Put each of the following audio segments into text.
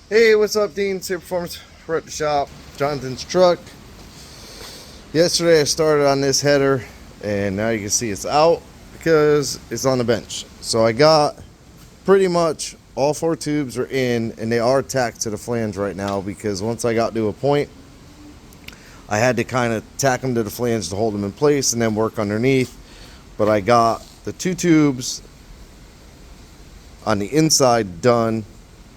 Hey, what's up, Dean? Safe Performance. We're at the shop, Jonathan's truck. Yesterday I started on this header, and now you can see it's out because it's on the bench. So I got pretty much all four tubes are in, and they are tacked to the flange right now because once I got to a point, I had to kind of tack them to the flange to hold them in place and then work underneath. But I got the two tubes on the inside done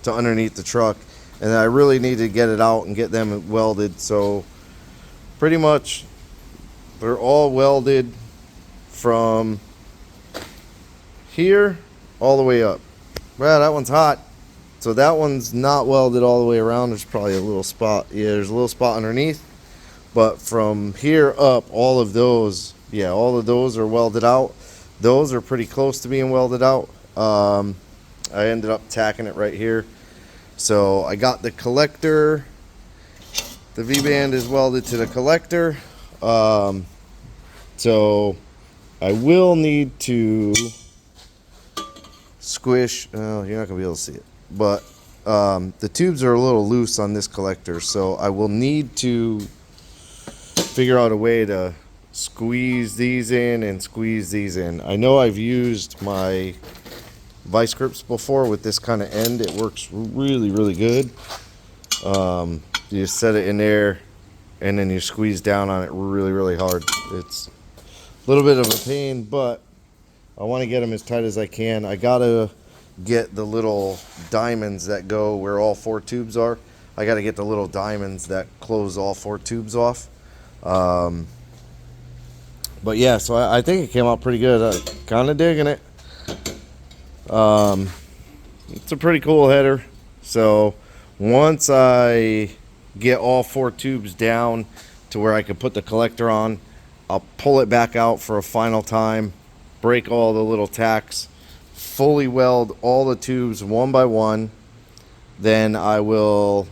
to underneath the truck, and I really need to get it out and get them welded. So pretty much they're all welded from here all the way up. Well, that one's hot, so that one's not welded all the way around. There's probably a little spot. Yeah, there's a little spot underneath, but from here up, all of those are welded out. Those are pretty close to being welded out. I ended up tacking it right here. So I got the collector. The V-band is welded to the collector. So I will need to squish. Oh, you're not gonna be able to see it, but the tubes are a little loose on this collector, so I will need to figure out a way to squeeze these in and squeeze these in. I know I've used my vice grips before with this kind of end. It works really good. You just set it in there and then you squeeze down on it really hard. It's a little bit of a pain, but I want to get them as tight as I can. I gotta get the little diamonds that go where all four tubes are. I gotta get the little diamonds that close all four tubes off. But yeah, so I think it came out pretty good. I'm kind of digging it. It's a pretty cool header. So once I get all four tubes down to where I can put the collector on, I'll pull it back out for a final time, break all the little tacks, fully weld all the tubes one by one. Then I will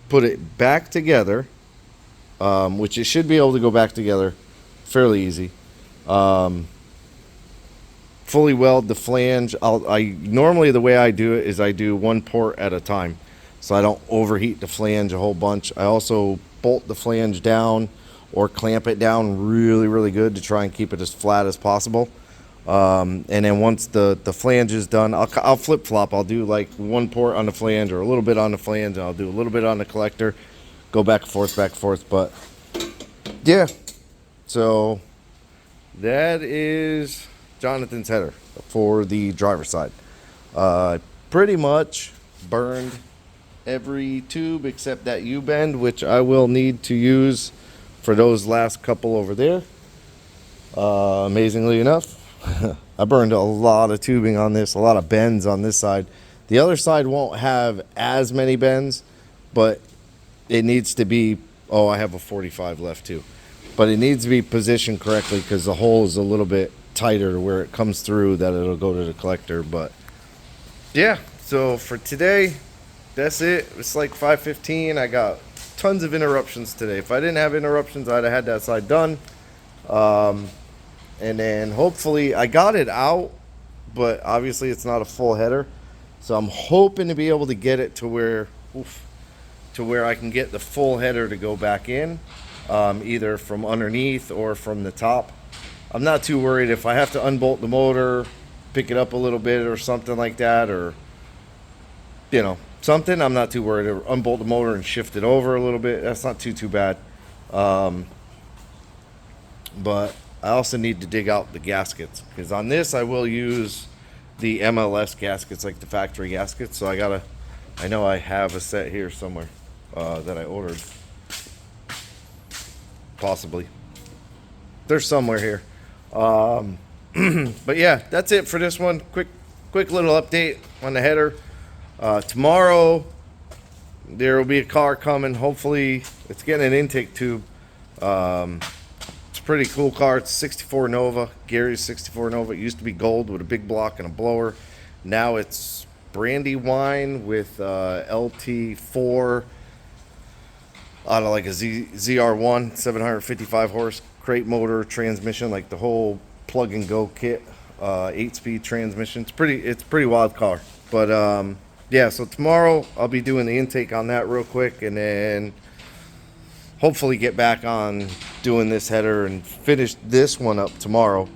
put it back together, which it should be able to go back together fairly easy. Fully weld the flange. Normally the way I do it is I do one port at a time, so I don't overheat the flange a whole bunch. I also bolt the flange down or clamp it down really good to try and keep it as flat as possible. And then once the flange is done, I'll flip flop. I'll do like one port on the flange or a little bit on the flange, and I'll do a little bit on the collector, go back and forth. But yeah, so that is Jonathan's header for the driver's side. Pretty much burned every tube except that U-bend, which I will need to use for those last couple over there. Amazingly enough, I burned a lot of tubing on this, a lot of bends on this side. The other side won't have as many bends, but it needs to be, I have a 45 left too. But it needs to be positioned correctly because the hole is a little bit tighter to where it comes through that it'll go to the collector. But yeah, so for today, that's it. It's like 5:15. I got tons of interruptions today. If I didn't have interruptions, I'd have had that side done. And then hopefully I got it out, but obviously it's not a full header. So I'm hoping to be able to get it to where I can get the full header to go back in, either from underneath or from the top. I'm not too worried if I have to unbolt the motor, pick it up a little bit or something like that, or something. I'm not too worried. Or unbolt the motor and shift it over a little bit. That's not too bad. But I also need to dig out the gaskets because on this I will use the MLS gaskets, like the factory gaskets. So I know I have a set here somewhere that I ordered. Possibly. They're somewhere here. But yeah, that's it for this one. Quick little update on the header. Tomorrow there will be a car coming. Hopefully it's getting an intake tube. It's a pretty cool car. It's 64 Nova, Gary's 64 Nova. It used to be gold with a big block and a blower. Now it's brandy wine with LT4 out of like a ZR1 755 horse crate motor transmission, like the whole plug and go kit, 8-speed transmission. It's pretty wild car. But yeah, so tomorrow I'll be doing the intake on that real quick, and then hopefully get back on doing this header and finish this one up tomorrow.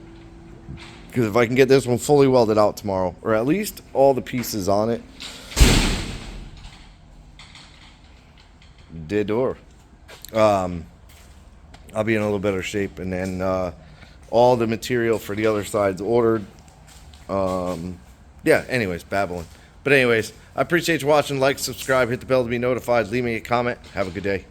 Because if I can get this one fully welded out tomorrow, or at least all the pieces on it, did door, I'll be in a little better shape. And then all the material for the other side's ordered. Yeah, anyways, babbling. But anyways, I appreciate you watching. Like, subscribe, hit the bell to be notified. Leave me a comment. Have a good day.